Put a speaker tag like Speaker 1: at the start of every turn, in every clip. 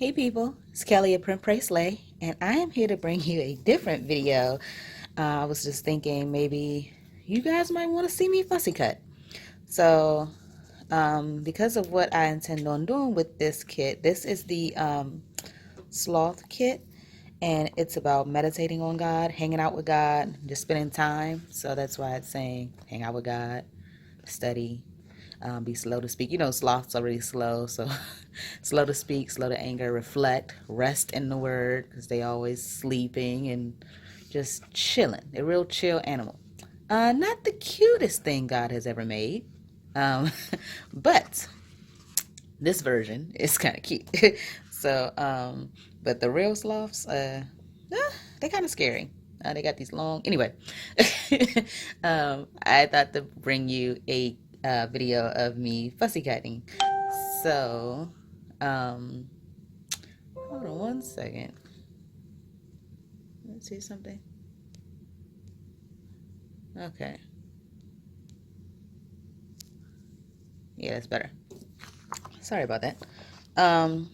Speaker 1: Hey people, it's Kelly at printprayslay, and I am here to bring you a different video. I was just thinking maybe you guys might want to see me fussy cut. So, because of what I intend on doing with this kit, this is the Sloth kit, and it's about meditating on God, hanging out with God, just spending time. So that's why it's saying hang out with God, study, be slow to speak. You know, sloths are really slow, so slow to speak, slow to anger, reflect, rest in the word, because they always sleeping and just chilling. They're a real chill animal. Not the cutest thing God has ever made, um, but this version is kind of cute. so, but the real sloths, they're kind of scary. They got these long. Anyway, I thought to bring you a video of me fussy cutting. So, um, hold on one second. Let's see something. Okay. Yeah, that's better. Sorry about that. Um,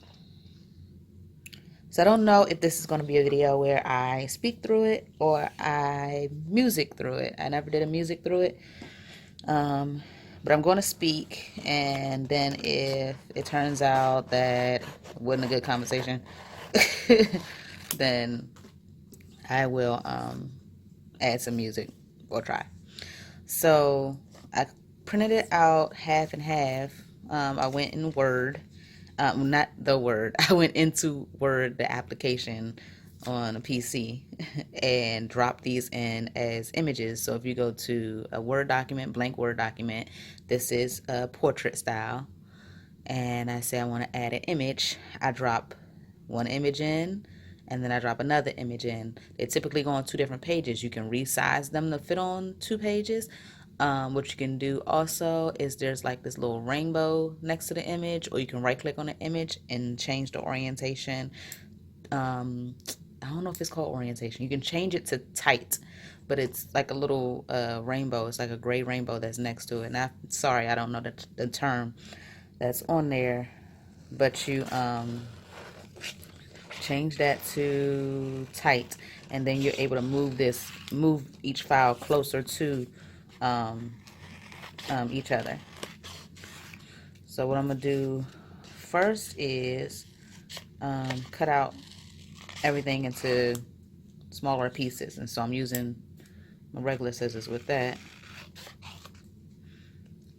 Speaker 1: So I don't know if this is going to be a video where I speak through it or I music through it. I never did a music through it. But I'm going to speak, and then if it turns out that it wasn't a good conversation, then I will add some music or try. So I printed it out half and half. I went in Word. Not the Word. I went into Word, the application on a PC, and dropped these in as images. So if you go to a Word document, blank Word document, this is a portrait style. And I say I want to add an image. I drop one image in, and then I drop another image in. They typically go on two different pages. You can resize them to fit on two pages. What you can do also is there's like this little rainbow next to the image, or you can right click on the image and change the orientation. I don't know if it's called orientation. You can change it to tight, but it's like a little rainbow. It's like a gray rainbow that's next to it. And sorry, I don't know the term that's on there, but you change that to tight, and then you're able to move each file closer to um, each other. So what I'm gonna do first is cut out everything into smaller pieces, and so I'm using my regular scissors with that.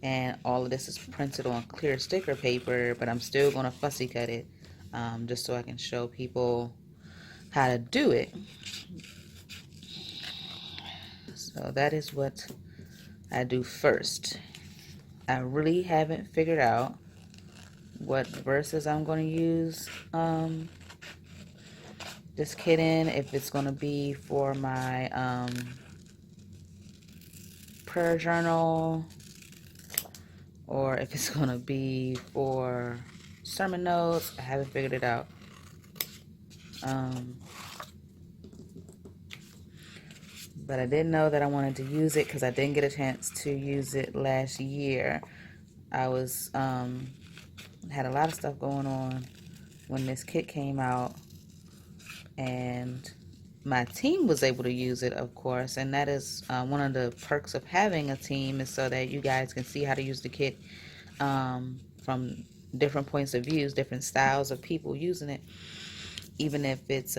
Speaker 1: And all of this is printed on clear sticker paper, but I'm still gonna fussy cut it, just so I can show people how to do it. So that is what I do first. I really haven't figured out what verses I'm going to use this kit in, if it's going to be for my prayer journal, or if it's going to be for sermon notes. I haven't figured it out. But I did know that I wanted to use it because I didn't get a chance to use it last year. I was had a lot of stuff going on when this kit came out, and my team was able to use it, of course, and that is one of the perks of having a team, is so that you guys can see how to use the kit from different points of views, different styles of people using it, even if it's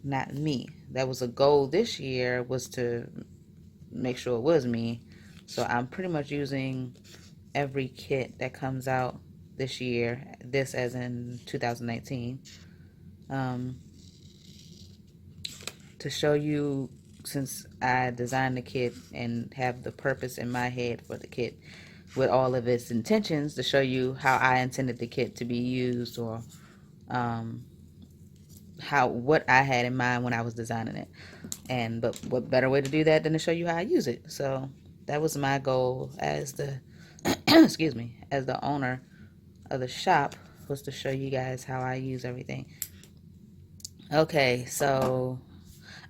Speaker 1: not me. That was a goal this year, was to make sure it was me. So I'm pretty much using every kit that comes out this year, this as in 2019, to show you, since I designed the kit and have the purpose in my head for the kit with all of its intentions, to show you how I intended the kit to be used, or what I had in mind when I was designing it. But what better way to do that than to show you how I use it? So that was my goal as the excuse me, as the owner of the shop, was to show you guys how I use everything. Okay, so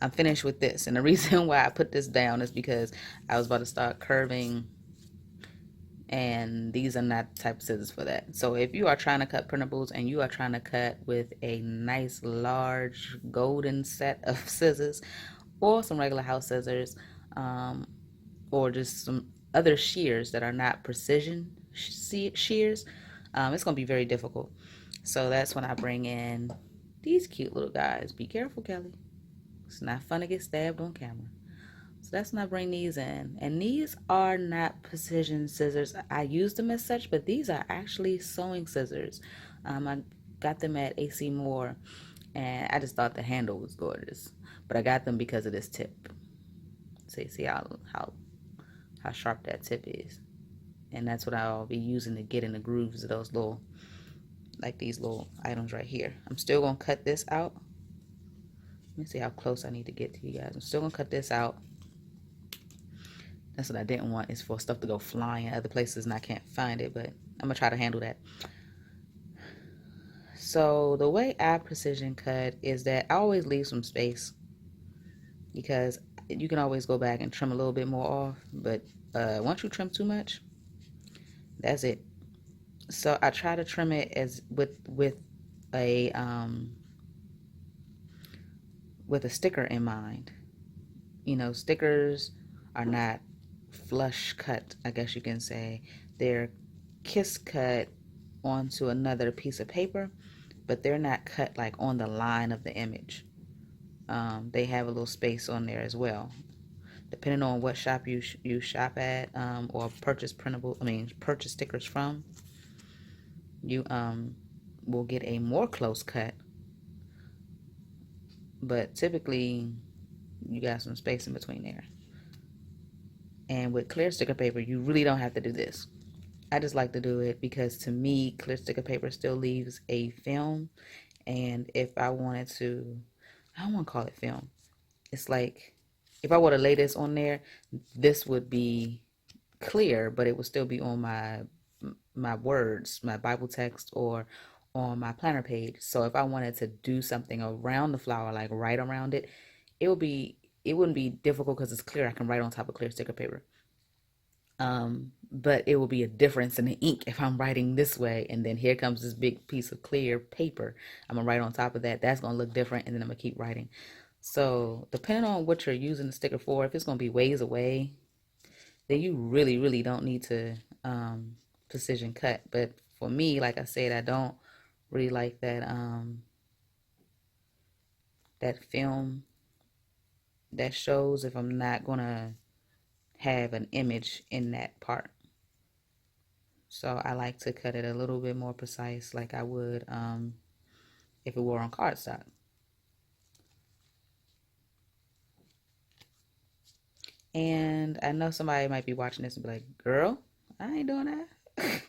Speaker 1: I'm finished with this, and the reason why I put this down is because I was about to start curving and these are not the type of scissors for that. So if you are trying to cut printables and you are trying to cut with a nice large golden set of scissors, or some regular house scissors, um, or just some other shears that are not precision shears, it's going to be very difficult. So that's when I bring in these cute little guys. Be careful, Kelly. It's not fun to get stabbed on camera. So that's when I bring these in. And these are not precision scissors. I use them as such, but these are actually sewing scissors. I got them at AC Moore, and I just thought the handle was gorgeous. But I got them because of this tip. So you see how sharp that tip is. And that's what I'll be using to get in the grooves of those little, like these little items right here. I'm still going to cut this out. Let me see how close I need to get to you guys. I'm still going to cut this out. That's what I didn't want, is for stuff to go flying other places and I can't find it, but I'm going to try to handle that. So the way I precision cut is that I always leave some space, because you can always go back and trim a little bit more off, but once you trim too much, that's it. So I try to trim it as with a sticker in mind. You know, stickers are not flush cut, I guess you can say. They're kiss cut onto another piece of paper, but they're not cut like on the line of the image. They have a little space on there as well. Depending on what shop you shop at, or purchase purchase stickers from, you will get a more close cut. But typically, you got some space in between there. And with clear sticker paper, you really don't have to do this. I just like to do it because, to me, clear sticker paper still leaves a film. And if I wanted to, I don't want to call it film. It's like, if I were to lay this on there, this would be clear, but it would still be on my words, my Bible text, or on my planner page. So if I wanted to do something around the flower, like right around it, it wouldn't be difficult because it's clear. I can write on top of clear sticker paper. But it will be a difference in the ink if I'm writing this way, and then here comes this big piece of clear paper. I'm gonna write on top of that. That's gonna look different, and then I'm gonna keep writing. So depending on what you're using the sticker for, if it's gonna be ways away, then you really, really don't need to precision cut. But for me, like I said, I don't really like that film that shows if I'm not gonna have an image in that part. So I like to cut it a little bit more precise, like I would if it were on cardstock. And I know somebody might be watching this and be like, girl, I ain't doing that.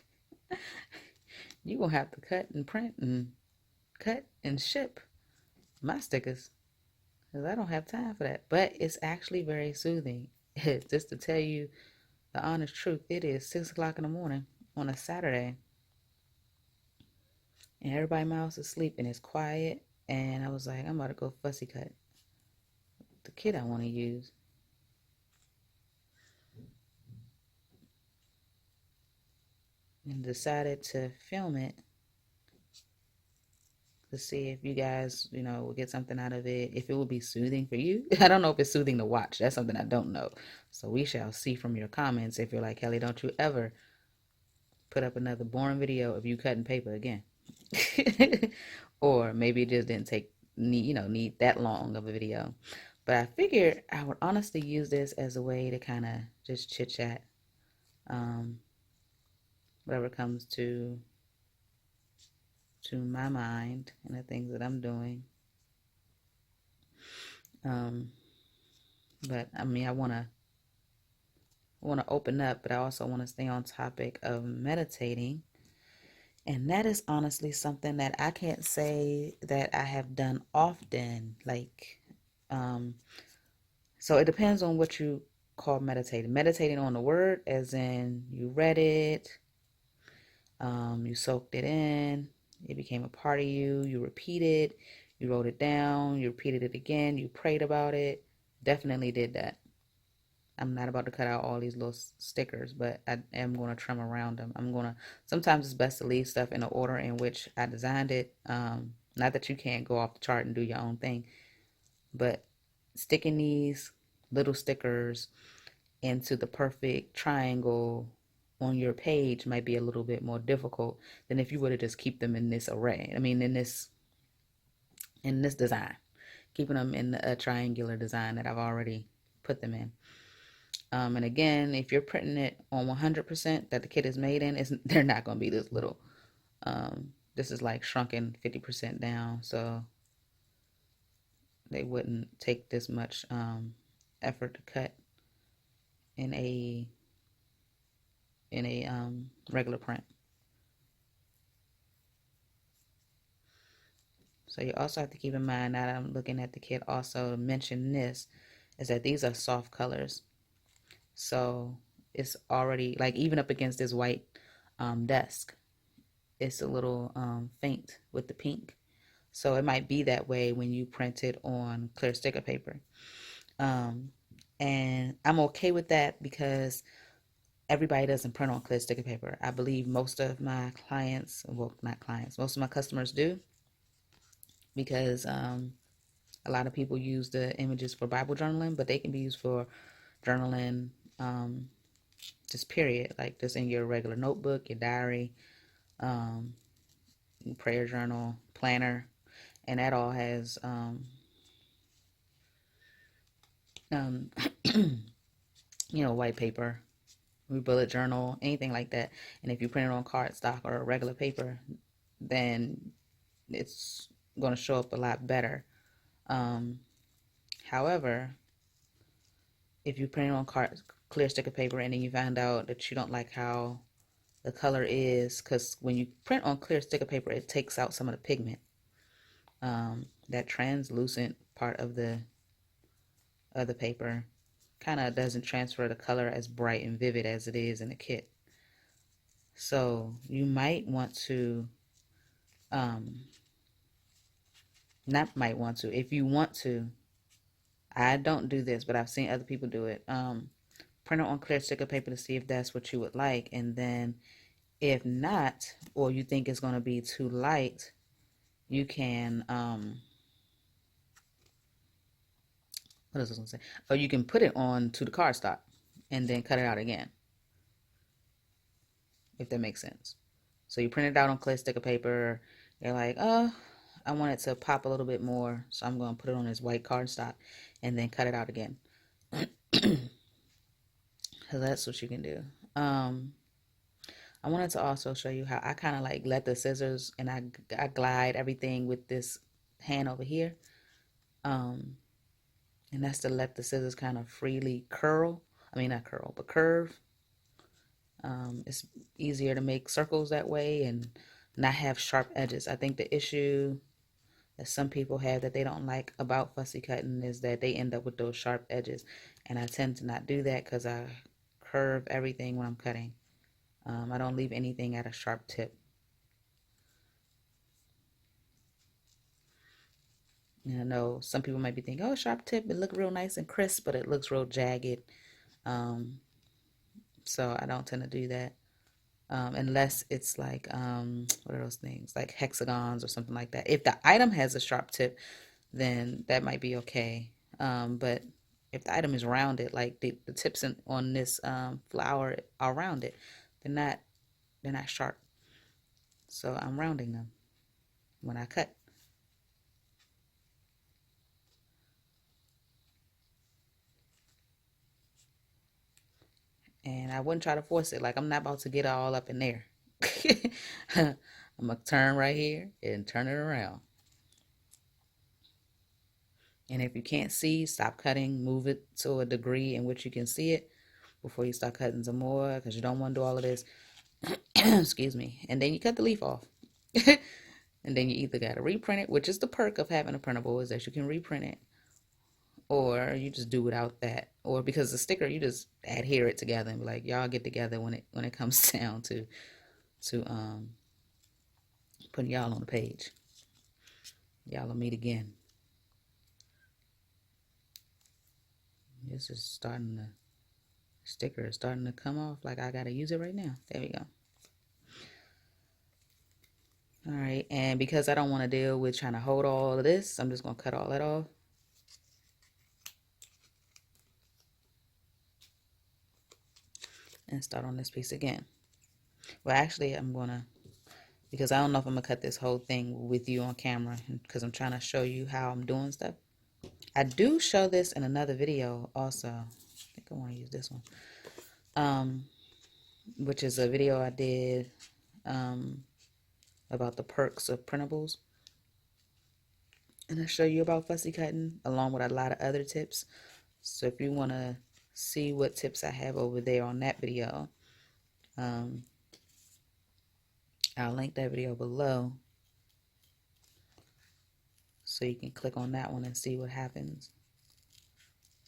Speaker 1: You gonna have to cut and print and cut and ship my stickers, because I don't have time for that. But it's actually very soothing. Just to tell you the honest truth, it is 6 o'clock in the morning on a Saturday, and everybody in my house is asleep and it's quiet. And I was like, I'm about to go fussy cut the kit I want to use. And decided to film it to see if you guys, will get something out of it, if it will be soothing for you. I don't know if it's soothing to watch. That's something I don't know. So we shall see from your comments if you're like, Kelly, don't you ever put up another boring video of you cutting paper again. Or maybe it just didn't need that long of a video. But I figured I would honestly use this as a way to kind of just chit chat. Whatever comes to my mind and the things that I'm doing. But I mean, I want to open up, but I also want to stay on topic of meditating. And that is honestly something that I can't say that I have done often. Like, so it depends on what you call meditating. Meditating on the word, as in you read it, you soaked it in, it became a part of you, you repeated, you wrote it down, you repeated it again, you prayed about it. Definitely did that. I'm not about to cut out all these little stickers, but I am going to trim around them. Sometimes it's best to leave stuff in the order in which I designed it. Not that you can't go off the chart and do your own thing, but sticking these little stickers into the perfect triangle on your page might be a little bit more difficult than if you were to just keep them in this array. I mean, in this design, keeping them in a triangular design that I've already put them in. And again, if you're printing it on 100% that the kit is made in, they're not going to be this little. This is like shrunken 50% down, so they wouldn't take this much effort to cut in a regular print. So you also have to keep in mind, now that I'm looking at the kit, also to mention this, is that these are soft colors. So it's already, like, even up against this white desk, it's a little faint with the pink. So it might be that way when you print it on clear sticker paper. And I'm okay with that because everybody doesn't print on clear sticker paper. I believe most of my clients, well, not clients, most of my customers do, because a lot of people use the images for Bible journaling, but they can be used for journaling, just period, like just in your regular notebook, your diary, prayer journal, planner, and that all has, white paper, bullet journal, anything like that. And if you print it on cardstock or regular paper, then it's going to show up a lot better. However, if you print it on clear sticker paper and then you find out that you don't like how the color is, because when you print on clear sticker paper, it takes out some of the pigment. That translucent part of the paper kind of doesn't transfer the color as bright and vivid as it is in the kit. So you might want to, not might want to, if you want to, I don't do this, but I've seen other people do it. Print it on clear sticker paper to see if that's what you would like. And then if not, or you think it's going to be too light, you can, what else was I going to say? Or you can put it on to the cardstock and then cut it out again, if that makes sense. So you print it out on clear sticker paper. You're like, oh, I want it to pop a little bit more, so I'm going to put it on this white cardstock and then cut it out again. So that's what you can do. I wanted to also show you how I kind of like let the scissors and I glide everything with this hand over here. And that's to let the scissors kind of freely curl. I mean, not curl, but curve. It's easier to make circles that way and not have sharp edges. I think the issue that some people have that they don't like about fussy cutting is that they end up with those sharp edges. And I tend to not do that because I curve everything when I'm cutting. I don't leave anything at a sharp tip. And I know some people might be thinking, oh, sharp tip, it look real nice and crisp, but it looks real jagged. So I don't tend to do that. Unless it's like, what are those things? Like hexagons or something like that. If the item has a sharp tip, then that might be okay. But if the item is rounded, like the tips on this flower are rounded, they're not sharp. So I'm rounding them when I cut. And I wouldn't try to force it. Like, I'm not about to get all up in there. I'm going to turn right here and turn it around. And if you can't see, stop cutting. Move it to a degree in which you can see it before you start cutting some more, because you don't want to do all of this. Excuse me. And then you cut the leaf off. And then you either got to reprint it, which is the perk of having a printable, is that you can reprint it, or you just do without that. Or because the sticker, you just adhere it together and be like, y'all get together when it comes down to putting y'all on the page. Y'all will meet again. This is starting to Sticker is starting to come off like I gotta use it right now. There we go. All right, and because I don't want to deal with trying to hold all of this, I'm just gonna cut all that off. And start on this piece again. Well, actually, I'm gonna, because I don't know if I'm gonna cut this whole thing with you on camera because I'm trying to show you how I'm doing stuff. I do show this in another video also. I think I want to use this one. Which is a video I did about the perks of printables. And I show you about fussy cutting along with a lot of other tips. So if you want to see what tips I have over there on that video, I'll link that video below so you can click on that one and see what happens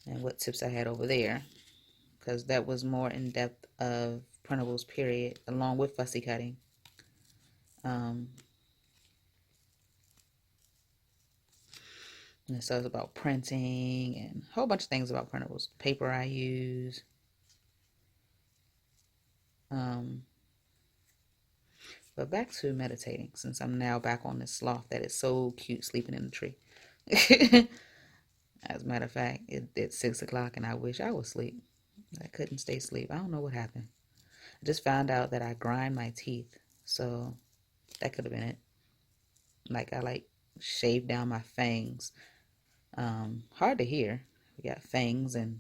Speaker 1: and what tips I had over there, because that was more in depth of printables period along with fussy cutting. And so it's about printing and a whole bunch of things about printables, paper I use. But back to meditating, since I'm now back on this sloth that is so cute sleeping in the tree. As a matter of fact, it's 6 o'clock and I wish I was asleep. I couldn't stay asleep. I don't know what happened. I just found out that I grind my teeth, so that could have been it. Like I shaved down my fangs. Hard to hear. We got fangs, and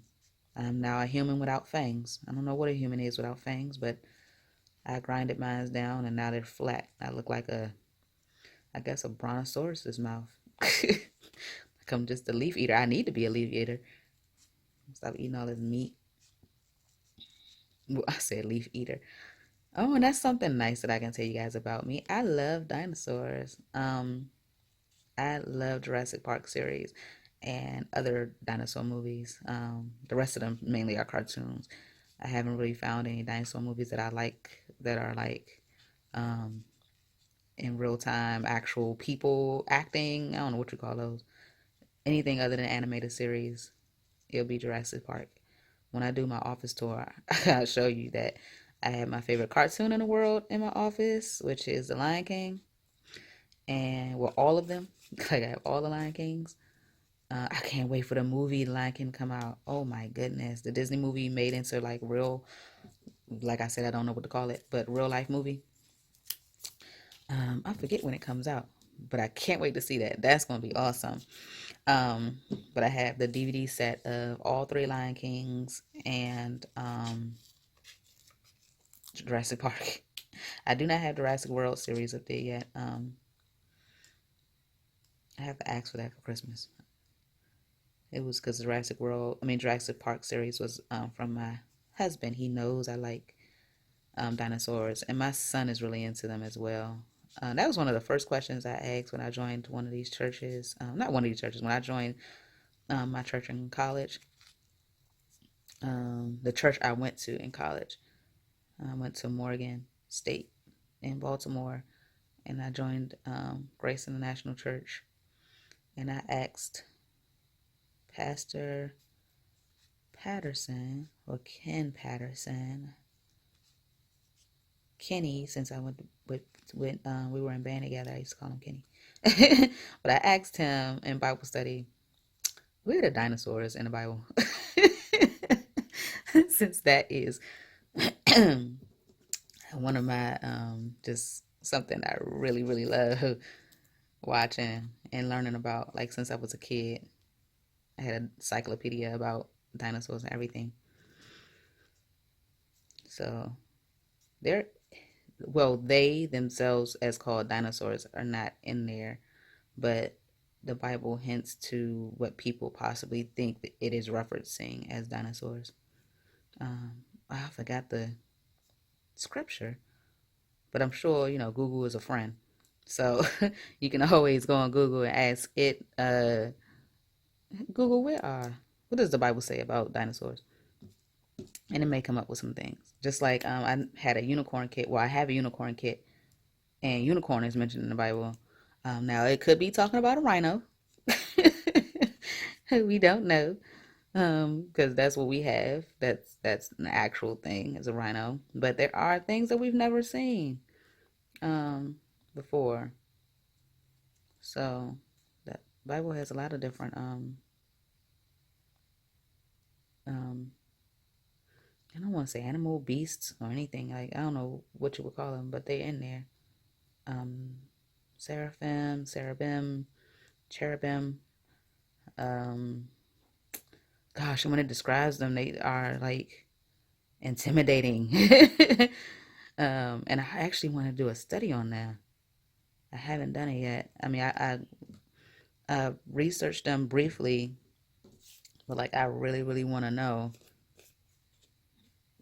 Speaker 1: I'm now a human without fangs. I don't know what a human is without fangs, but I grinded mine down, and now they're flat. I look like I guess a brontosaurus's mouth. Like I'm just a leaf eater. I need to be a leaf eater. Stop eating all this meat. Well, I said leaf eater. Oh, and that's something nice that I can tell you guys about me. I love dinosaurs. I love Jurassic Park series and other dinosaur movies. The rest of them mainly are cartoons. I haven't really found any dinosaur movies that I like that are like in real time, actual people acting. I don't know what you call those. Anything other than animated series, it'll be Jurassic Park. When I do my office tour, I'll show you that I have my favorite cartoon in the world in my office, which is The Lion King. And well, all of them. Like I have all the Lion Kings. I can't wait for the movie Lion King to come out. Oh my goodness. The Disney movie made into like real, like I said, I don't know what to call it, but real life movie. I forget when it comes out, but I can't wait to see that. That's going to be awesome. But I have the DVD set of all 3 Lion Kings and Jurassic Park. I do not have Jurassic World series up there yet. I have to ask for that for Christmas. It was because Jurassic Park series was from my husband. He knows I like dinosaurs, and my son is really into them as well. That was one of the first questions I asked when I joined one of these churches. Not one of these churches, when I joined my church in college. The church I went to in college. I went to Morgan State in Baltimore, and I joined Grace International Church. And I asked Pastor Patterson, or Ken Patterson, Kenny, since I went with we were in band together, I used to call him Kenny. But I asked him in Bible study, where are the dinosaurs in the Bible? Since that is one of my just something I really, really love watching and learning about. Like since I was a kid, I had an encyclopedia about dinosaurs and everything. So they themselves, as called dinosaurs, are not in there, but the Bible hints to what people possibly think that it is referencing as dinosaurs. I forgot the scripture, but I'm sure Google is a friend, so you can always go on Google and ask it. Google, what does the Bible say about dinosaurs? And it may come up with some things. Just like I had a unicorn kit. Well, I have a unicorn kit, and unicorn is mentioned in the Bible. Now it could be talking about a rhino. We don't know, because that's what we have. That's an actual thing as a rhino. But there are things that we've never seen um before. So the Bible has a lot of different um I don't want to say animal beasts or anything. Like I don't know what you would call them, but they're in there. Um Seraphim, cherubim, cherubim. Um gosh, and when it describes them, they are like intimidating. And I actually want to do a study on that. I haven't done it yet. I mean, I researched them briefly, but like I really, really want to know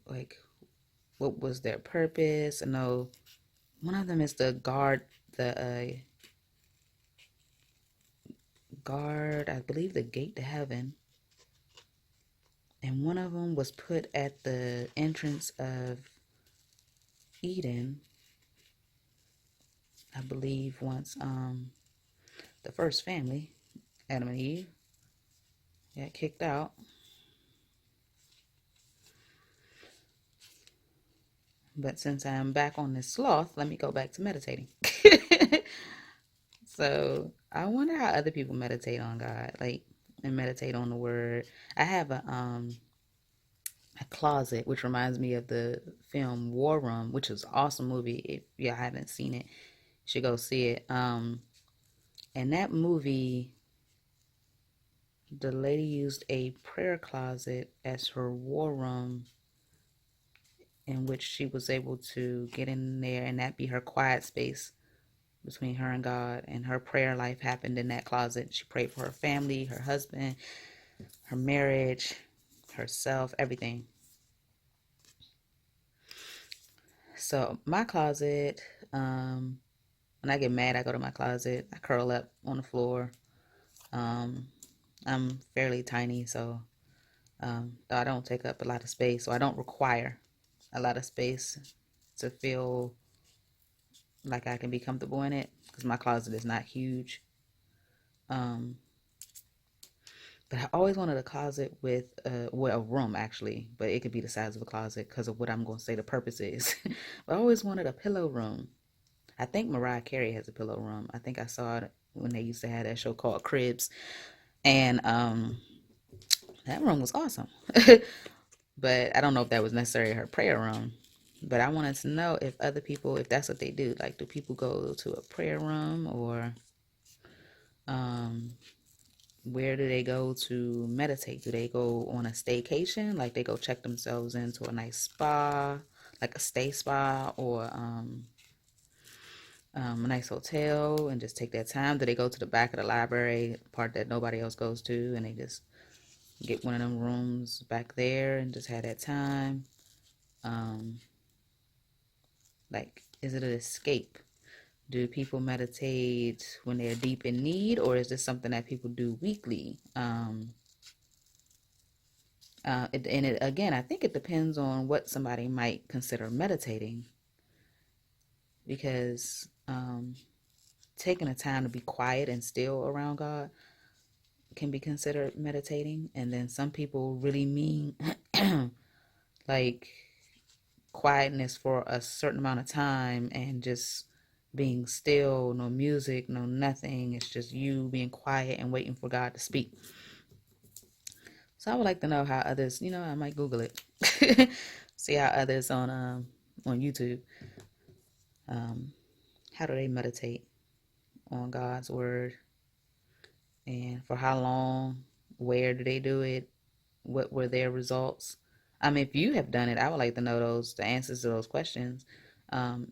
Speaker 1: like what was their purpose. I know one of them is the guard, I believe, the gate to heaven, and one of them was put at the entrance of Eden, I believe. Once the first family, Adam and Eve, got kicked out. But since I'm back on this sloth, let me go back to meditating. So I wonder how other people meditate on God, like, and meditate on the word. I have a closet, which reminds me of the film War Room, which is an awesome movie. If y'all haven't seen it, you should go see it. And that movie, the lady used a prayer closet as her war room, in which she was able to get in there and that be her quiet space between her and God. And her prayer life happened in that closet. She prayed for her family, her husband, her marriage, herself, everything. So my closet, when I get mad, I go to my closet. I curl up on the floor. Um, I'm fairly tiny, so I don't take up a lot of space. So I don't require a lot of space to feel like I can be comfortable in it, because my closet is not huge. Um, but I always wanted a closet with well, a room actually, but it could be the size of a closet because of what I'm going to say the purpose is. But I always wanted a pillow room. I think Mariah Carey has a pillow room. I think I saw it when they used to have that show called Cribs, and that room was awesome. But I don't know if that was necessarily her prayer room. But I wanted to know if other people, if that's what they do. Like, do people go to a prayer room, or um, where do they go to meditate? Do they go on a staycation? Like, they go check themselves into a nice spa, like a stay spa, or a nice hotel, and just take that time? Do they go to the back of the library, part that nobody else goes to, and they just get one of them rooms back there and just have that time? Um, like, is it an escape? Do people meditate when they're deep in need, or is this something that people do weekly? Again, I think it depends on what somebody might consider meditating, because taking a time to be quiet and still around God can be considered meditating. And then some people really mean like quietness for a certain amount of time and just being still, no music, no nothing. It's just you being quiet and waiting for God to speak. So I would like to know how others, I might Google it, see how others on YouTube, um, how do they meditate on God's word, and for how long, where do they do it, what were their results? If you have done it, I would like to know the answers to those questions. Um,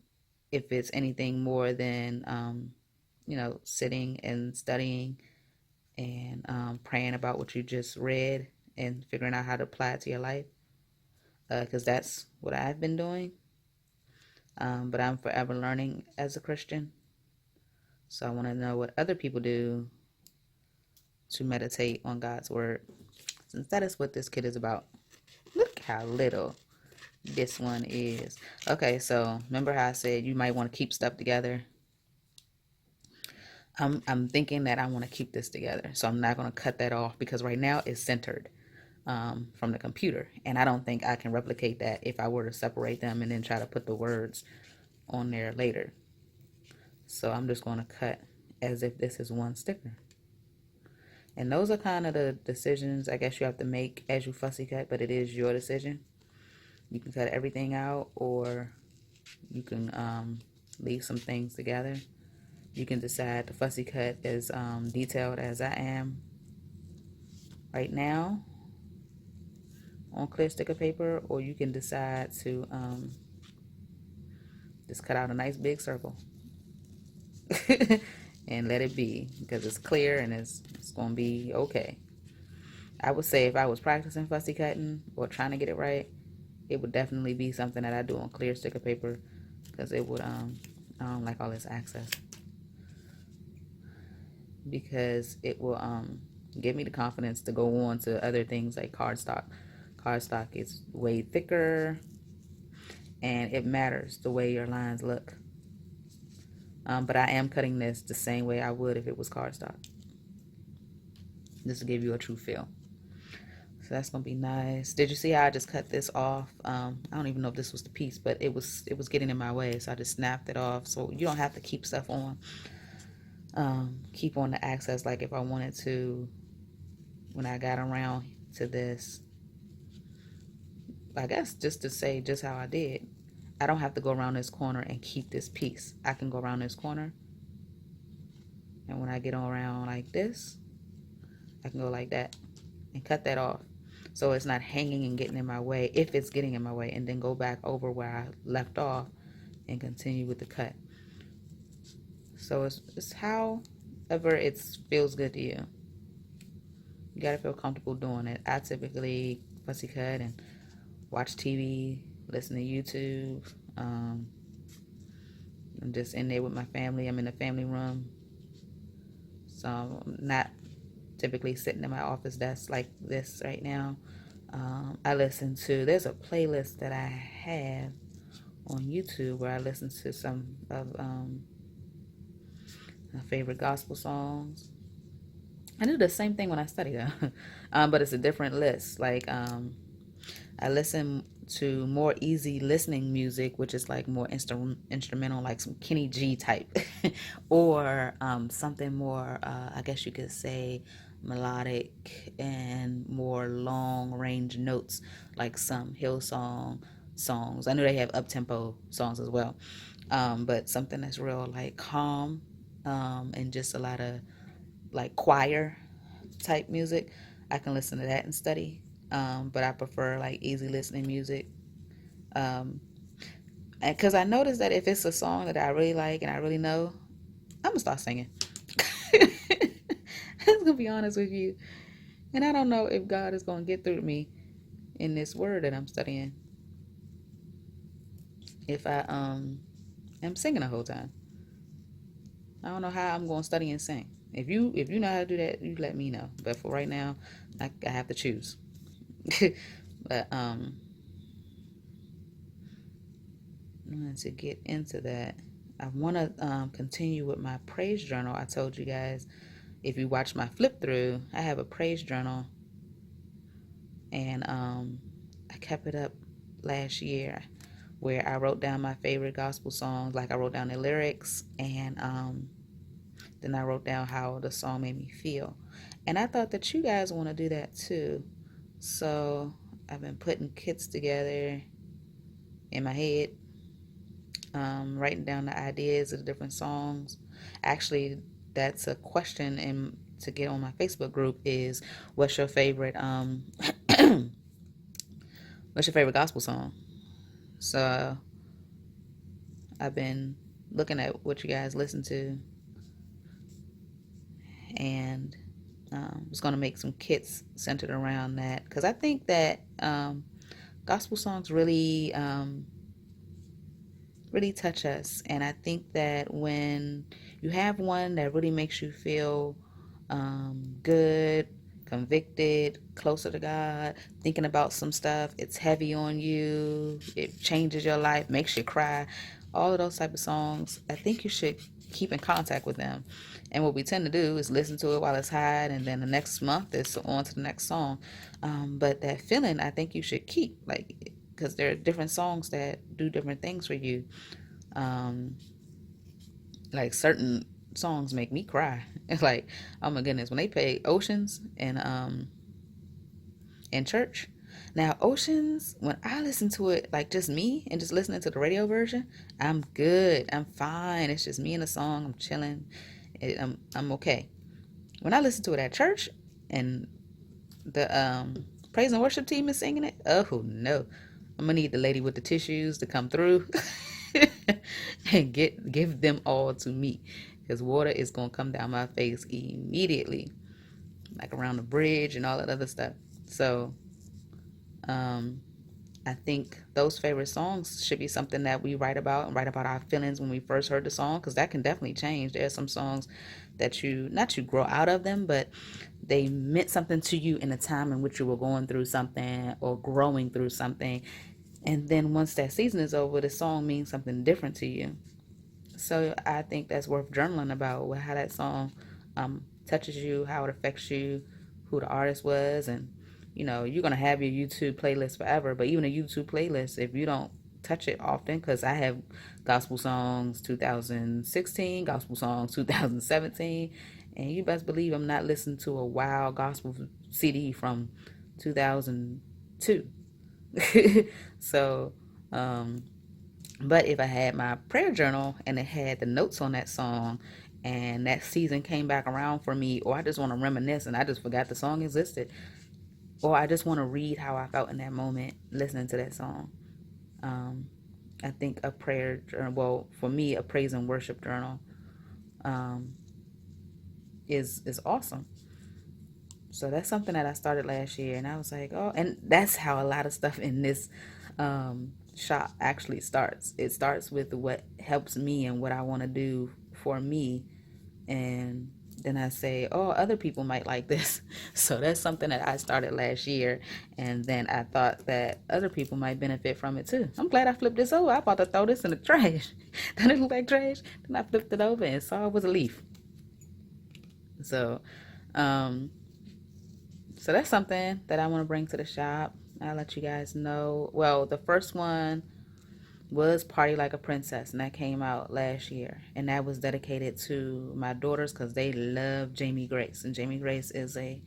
Speaker 1: if it's anything more than sitting and studying and praying about what you just read and figuring out how to apply it to your life, because that's what I've been doing. But I'm forever learning as a Christian, so I want to know what other people do to meditate on God's word, since that is what this kid is about. Look how little this one is. Okay, so remember how I said you might want to keep stuff together? I'm thinking that I want to keep this together, so I'm not going to cut that off because right now it's centered. from the computer. And I don't think I can replicate that if I were to separate them and then try to put the words on there later. So I'm just going to cut as if this is one sticker. And those are kind of the decisions I guess you have to make as you fussy cut, but it is your decision. You can cut everything out, or you can leave some things together. You can decide to fussy cut as detailed as I am right now on clear sticker paper, or you can decide to just cut out a nice big circle and let it be, because it's clear and it's going to be okay. I would say if I was practicing fussy cutting or trying to get it right, it would definitely be something that I do on clear sticker paper, because it would I don't like all this access, because it will give me the confidence to go on to other things like cardstock. Cardstock is way thicker and it matters the way your lines look. But I am cutting this the same way I would if it was cardstock, just to give you a true feel. So that's gonna be nice. Did you see how I just cut this off? I don't even know if this was the piece, but it was getting in my way, so I just snapped it off. So you don't have to keep stuff on. Keep on the access, like if I wanted to, when I got around to this, I guess just to say just how I did, I don't have to go around this corner and keep this piece. I can go around this corner, and when I get around like this, I can go like that and cut that off, so it's not hanging and getting in my way, if it's getting in my way, and then go back over where I left off and continue with the cut. So it's however it feels good to you. You gotta feel comfortable doing it. I typically fussy cut and watch TV, listen to YouTube. I'm just in there with my family. I'm in the family room, so I'm not typically sitting at my office desk like this right now. I listen to, there's a playlist that I have on YouTube where I listen to some of my favorite gospel songs. I do the same thing when I study though, but it's a different list. Like I listen to more easy listening music, which is like more instrumental, like some Kenny G type, or something more, I guess you could say, melodic and more long range notes, like some Hillsong songs. I know they have up tempo songs as well, but something that's real like calm, and just a lot of like choir type music. I can listen to that and study. But I prefer like easy listening music. And because I noticed that if it's a song that I really like and I really know, I'm gonna start singing. I'm gonna be honest with you. And I don't know if God is gonna get through to me in this word that I'm studying if I am singing the whole time. I don't know how I'm gonna study and sing. If you know how to do that, you let me know. But for right now, I have to choose. But to get into that, I want to continue with my praise journal. I told you guys, if you watch my flip through, I have a praise journal, and I kept it up last year, where I wrote down my favorite gospel songs. Like I wrote down the lyrics, and then I wrote down how the song made me feel. And I thought that you guys want to do that too. So I've been putting kits together in my head, writing down the ideas of the different songs. Actually, that's a question to get on my Facebook group is, what's your favorite what's your favorite gospel song? So I've been looking at what you guys listen to, and just going to make some kits centered around that, because I think that gospel songs really really touch us. And I think that when you have one that really makes you feel good, convicted, closer to God, thinking about some stuff, it's heavy on you, it changes your life, makes you cry, all of those type of songs, I think you should keep in contact with them. And what we tend to do is listen to it while it's hot, and then the next month it's on to the next song. But that feeling, I think you should keep, like, because there are different songs that do different things for you. Um, like certain songs make me cry. It's like, oh my goodness, when they play Oceans in church. Now, Oceans, when I listen to it, like just me and just listening to the radio version, I'm good. I'm fine. It's just me and the song. I'm chilling. I'm okay. When I listen to it at church and the praise and worship team is singing it, oh no, I'm gonna need the lady with the tissues to come through and give them all to me, because water is gonna come down my face immediately, like around the bridge and all that other stuff. So um, I think those favorite songs should be something that we write about, and write about our feelings when we first heard the song, because that can definitely change. There are some songs that not you grow out of them, but they meant something to you in a time in which you were going through something or growing through something. And then once that season is over, the song means something different to you. So I think that's worth journaling about, how that song touches you, how it affects you, who the artist was. And you're gonna have your YouTube playlist forever, but even a YouTube playlist, if you don't touch it often, because I have gospel songs 2016, gospel songs 2017, and you best believe I'm not listening to a wild gospel CD from 2002. So but if I had my prayer journal and it had the notes on that song, and that season came back around for me, or I just want to reminisce and I just forgot the song existed, or I just want to read how I felt in that moment listening to that song, I think a prayer journal, well, for me, a praise and worship journal um, is awesome. So that's something that I started last year, and I was like, oh, and that's how a lot of stuff in this shop actually starts. It starts with what helps me and what I want to do for me, and then I say, oh, other people might like this. So that's something that I started last year, and then I thought that other people might benefit from it too. I'm glad I flipped this over. I about to throw this in the trash. Doesn't it look like trash? Then I flipped it over and saw it was a leaf. So, um, so that's something that I want to bring to the shop. I'll let you guys know. Well, the first one was Party Like a Princess, and that came out last year. And that was dedicated to my daughters because they love Jamie Grace. And Jamie Grace is a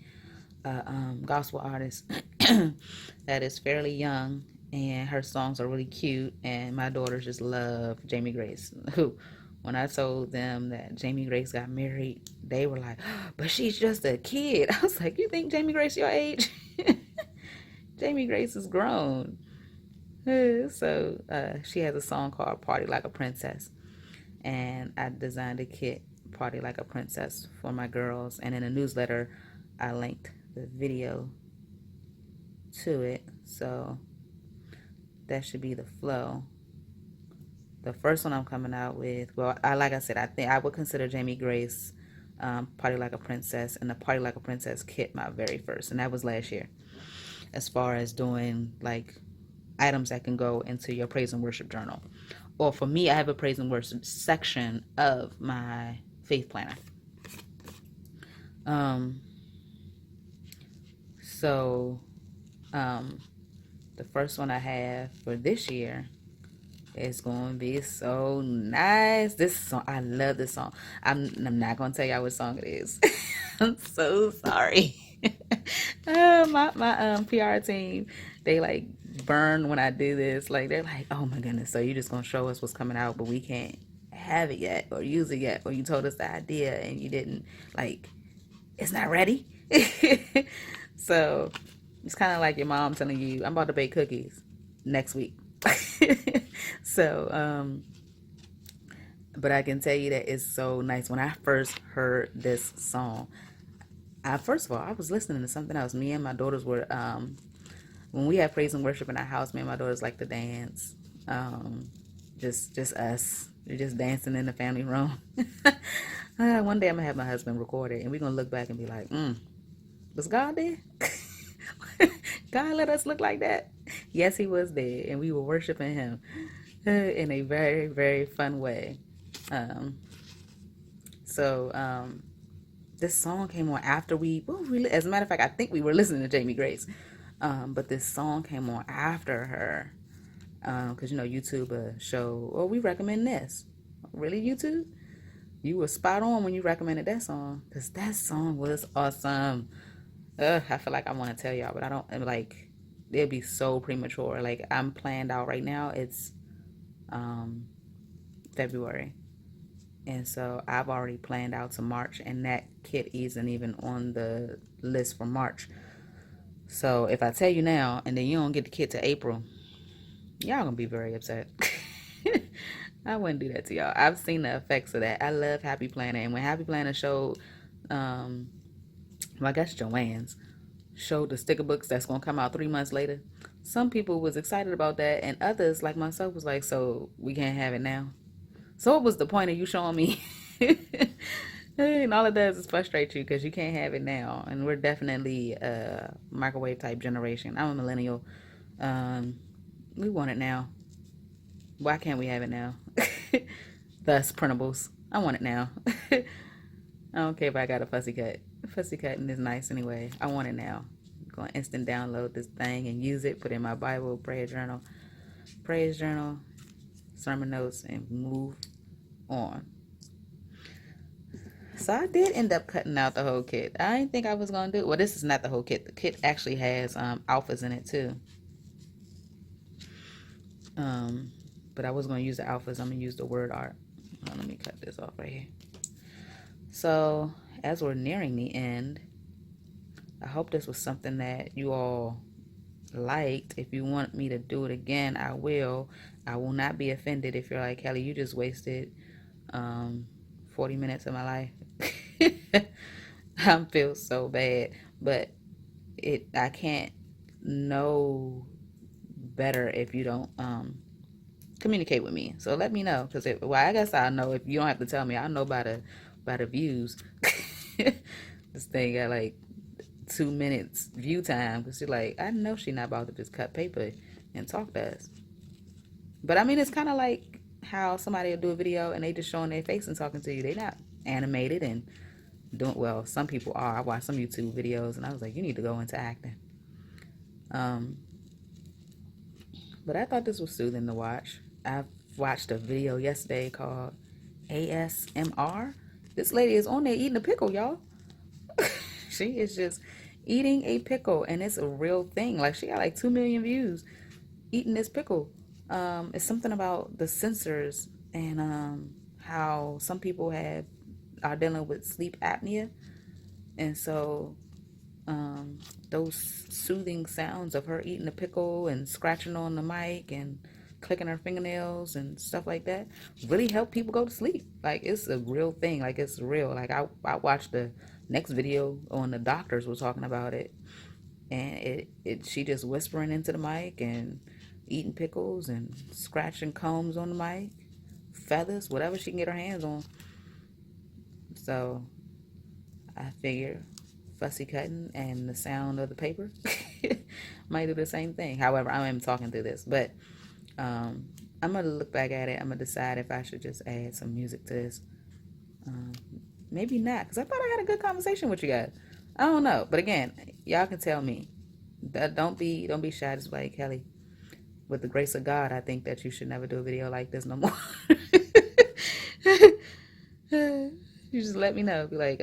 Speaker 1: gospel artist that is fairly young, and her songs are really cute. And my daughters just love Jamie Grace. Who, when I told them that Jamie Grace got married, they were like, oh, but she's just a kid. I was like, you think Jamie Grace your age? Jamie Grace is grown. So she has a song called Party Like a Princess. And I designed a kit, Party Like a Princess, for my girls. And in a newsletter, I linked the video to it. So that should be the flow. The first one I'm coming out with, well, like I said, I think I would consider Jamie Grace Party Like a Princess and the Party Like a Princess kit my very first. And that was last year. As far as doing like items that can go into your praise and worship journal. Or for me, I have a praise and worship section of my faith planner. So the first one I have for this year is going to be so nice. This song, I love this song. I'm not going to tell y'all what song it is. I'm so sorry. My PR team, they like burn when I do this. Like, they're like, oh my goodness, so you're just gonna show us what's coming out, but we can't have it yet or use it yet, or you told us the idea and you didn't, like, it's not ready. So it's kind of like your mom telling you, I'm about to bake cookies next week. So but I can tell you that it's so nice. When I first heard this song, first of all, I was listening to something else. Me and my daughters were, when we have praise and worship in our house, me and my daughters like to dance. Just us. We're just dancing in the family room. One day I'm going to have my husband record it, and we're going to look back and be like, was God there? God let us look like that? Yes, he was there, and we were worshiping him in a very, very fun way. So this song came on after as a matter of fact, I think we were listening to Jamie Grace. But this song came on after her. Because, YouTube show, oh, we recommend this. Really, YouTube? You were spot on when you recommended that song. Because that song was awesome. I feel like I want to tell y'all, but I don't, like, it'd be so premature. Like, I'm planned out right now. It's February. And so I've already planned out to March, and that kit isn't even on the list for March. So if I tell you now, and then you don't get the kit to April, y'all gonna be very upset. I wouldn't do that to y'all. I've seen the effects of that. I love Happy Planner, and when Happy Planner showed, well, I guess Joann's showed the sticker books that's gonna come out 3 months later, some people was excited about that, and others, like myself, was like, so we can't have it now. So what was the point of you showing me? And all it does is frustrate you because you can't have it now. And we're definitely a microwave type generation. I'm a millennial. We want it now. Why can't we have it now? Thus, printables. I want it now. I don't care if I got a fussy cut. Fussy cutting is nice anyway. I want it now. I'm going to instant download this thing and use it. Put it in my Bible, praise journal, sermon notes, and move on. So I did end up cutting out the whole kit. I didn't think I was going to do it. Well, this is not the whole kit. The kit actually has alphas in it too. But I was going to use the alphas. I'm going to use the word art. Let me cut this off right here. So as we're nearing the end, I hope this was something that you all liked. If you want me to do it again, I will. I will not be offended if you're like, Kelly, you just wasted 40 minutes of my life. I feel so bad, but I can't know better if you don't communicate with me. So let me know, because I guess I'll know. If you don't have to tell me, I'll know by the views. This thing got like 2 minutes view time, because you're like, I know she's not about to just cut paper and talk to us. But I mean, it's kind of like how somebody will do a video and they just showing their face and talking to you. They're not animated and doing, well, some people are. I watched some YouTube videos and I was like, you need to go into acting. But I thought this was soothing to watch. I watched a video yesterday called ASMR. This lady is on there eating a pickle, y'all. She is just eating a pickle, and it's a real thing. Like, she got like 2 million views eating this pickle. It's something about the sensors and how some people are dealing with sleep apnea, and so those soothing sounds of her eating a pickle and scratching on the mic and clicking her fingernails and stuff like that really help people go to sleep. Like, it's a real thing. Like, it's real. Like, I watched the next video on the doctors were talking about it, and she just whispering into the mic and eating pickles and scratching combs on the mic, feathers, whatever she can get her hands on. So I figure fussy cutting and the sound of the paper might do the same thing. However, I am talking through this, but I'm gonna look back at it. I'm gonna decide if I should just add some music to this. Maybe not, because I thought I had a good conversation with you guys. I don't know, but again, y'all can tell me. Don't be shy. Just like, Kelly, with the grace of God, I think that you should never do a video like this no more. You just let me know. Be like,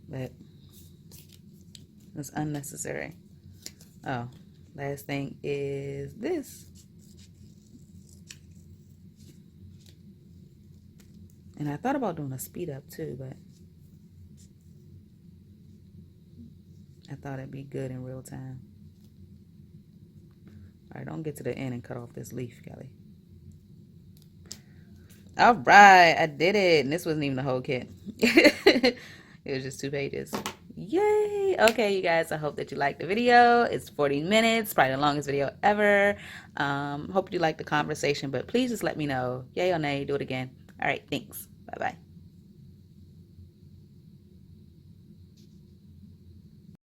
Speaker 1: but it's unnecessary. Oh, last thing is this. And I thought about doing a speed up too, but I thought it'd be good in real time. All right, don't get to the end and cut off this leaf, Kelly. All right, I did it. And this wasn't even the whole kit. It was just 2 pages. Yay! Okay, you guys, I hope that you liked the video. It's 40 minutes, probably the longest video ever. Hope you liked the conversation, but please just let me know. Yay or nay, do it again. All right, thanks. Bye-bye.